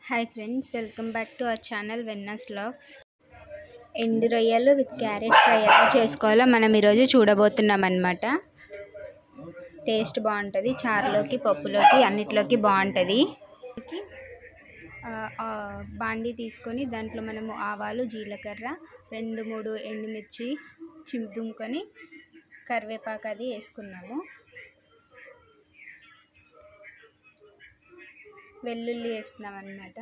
Hi friends, welcome back to our channel వెన్నస్ vlogs. ఎండు రొయ్యలు విత్ క్యారెట్ ఫ్రై ఎలా చేసుకోవాలో మనం ఈరోజు చూడబోతున్నాం అన్నమాట. టేస్ట్ బాగుంటుంది, చారులోకి పప్పులోకి అన్నిట్లోకి బాగుంటుంది. బాండీ తీసుకొని దాంట్లో మనము ఆవాలు, జీలకర్ర, 2-3 ఎండుమిర్చి దుంకొని కరివేపాకు అది వేసుకున్నాము. వెల్లుల్లి వేస్తున్నాం అన్నమాట.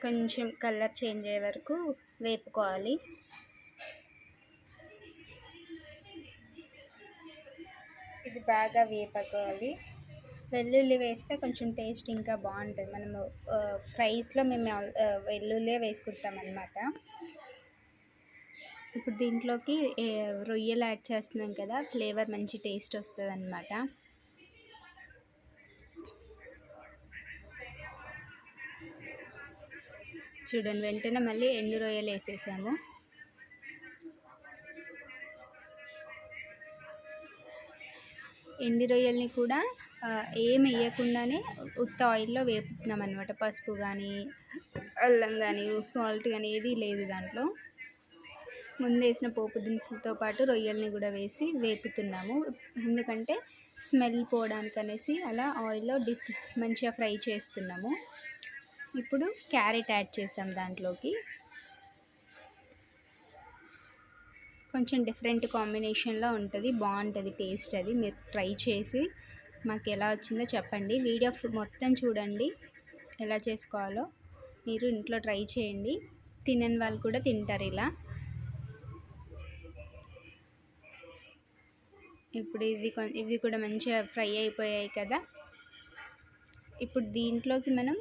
కొంచెం కలర్ చేంజ్ అయ్యే వరకు వేపుకోవాలి. ఇది బాగా వేపుకోవాలి. వెల్లుల్లి వేస్తే కొంచెం టేస్ట్ ఇంకా బాగుంటుంది. మనము ఫ్రైస్లో మేము వెల్లుల్లి వేసుకుంటాం అన్నమాట. ఇప్పుడు దీంట్లోకి రొయ్యలు యాడ్ చేస్తున్నాం కదా, ఫ్లేవర్ మంచి టేస్ట్ వస్తుంది అన్నమాట. చూడండి, వెంటనే మళ్ళీ ఎండు రొయ్యలు వేసేసాము. ఎండు రొయ్యల్ని కూడా ఏం వేయకుండానే ఉత్త ఆయిల్లో వేపుతున్నాం అన్నమాట. పసుపు కానీ, అల్లం కానీ, సాల్ట్ కానీ ఏది లేదు దాంట్లో. ముందు వేసిన పోపు దినుసులతో పాటు రొయ్యల్ని కూడా వేసి వేపుతున్నాము. ఎందుకంటే స్మెల్ పోవడానికి అనేసి అలా ఆయిల్లో మంచిగా ఫ్రై చేస్తున్నాము. ఇప్పుడు క్యారెట్ యాడ్ చేసాం దాంట్లోకి. కొంచెం డిఫరెంట్ కాంబినేషన్లో ఉంటుంది, బాగుంటుంది టేస్ట్. అది మీరు ట్రై చేసి మాకు ఎలా వచ్చిందో చెప్పండి. వీడియో మొత్తం చూడండి, ఎలా చేసుకోవాలో. మీరు ఇంట్లో ట్రై చేయండి, తినని వాళ్ళు కూడా తింటారు ఇలా. ఇప్పుడు ఇవి కూడా మంచిగా ఫ్రై అయిపోయాయి కదా. ఇప్పుడు దీంట్లోకి మనం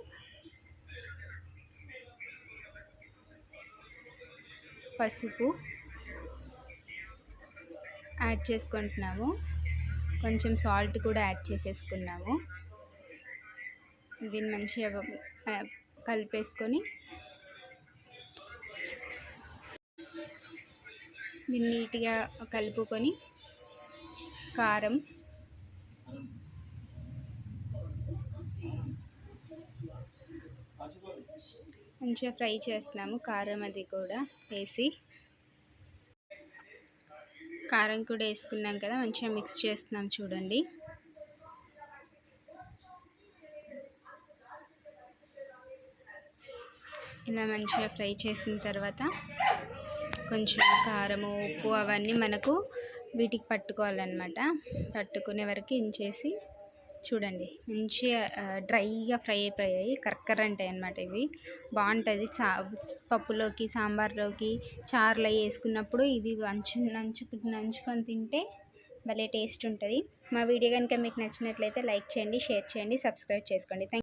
పసుపు యాడ్ చేసుకుంటున్నాము, కొంచెం సాల్ట్ కూడా యాడ్ చేసేసుకున్నాము. దీన్ని మంచిగా కలిపేసుకొని దీన్ని నీట్గా కలుపుకొని కారం, మంచిగా ఫ్రై చేస్తున్నాము. కారం అది కూడా వేసి, కారం కూడా వేసుకున్నాం కదా, మంచిగా మిక్స్ చేస్తున్నాం. చూడండి, ఇలా మంచిగా ఫ్రై చేసిన తర్వాత కొంచెం కారము, ఉప్పు అవన్నీ మనకు వీటికి పట్టుకోవాలన్నమాట. పట్టుకునే వరకు ఇంచేసి చూడండి, మంచిగా డ్రైగా ఫ్రై అయిపోయాయి. కర్కర ఉంటాయి అన్నమాట. ఇవి బాగుంటుంది పప్పులోకి, సాంబార్లోకి, చారులో వేసుకున్నప్పుడు ఇది నంచుకొని తింటే భలే టేస్ట్ ఉంటుంది. మా వీడియో కనుక మీకు నచ్చినట్లయితే లైక్ చేయండి, షేర్ చేయండి, సబ్స్క్రైబ్ చేసుకోండి.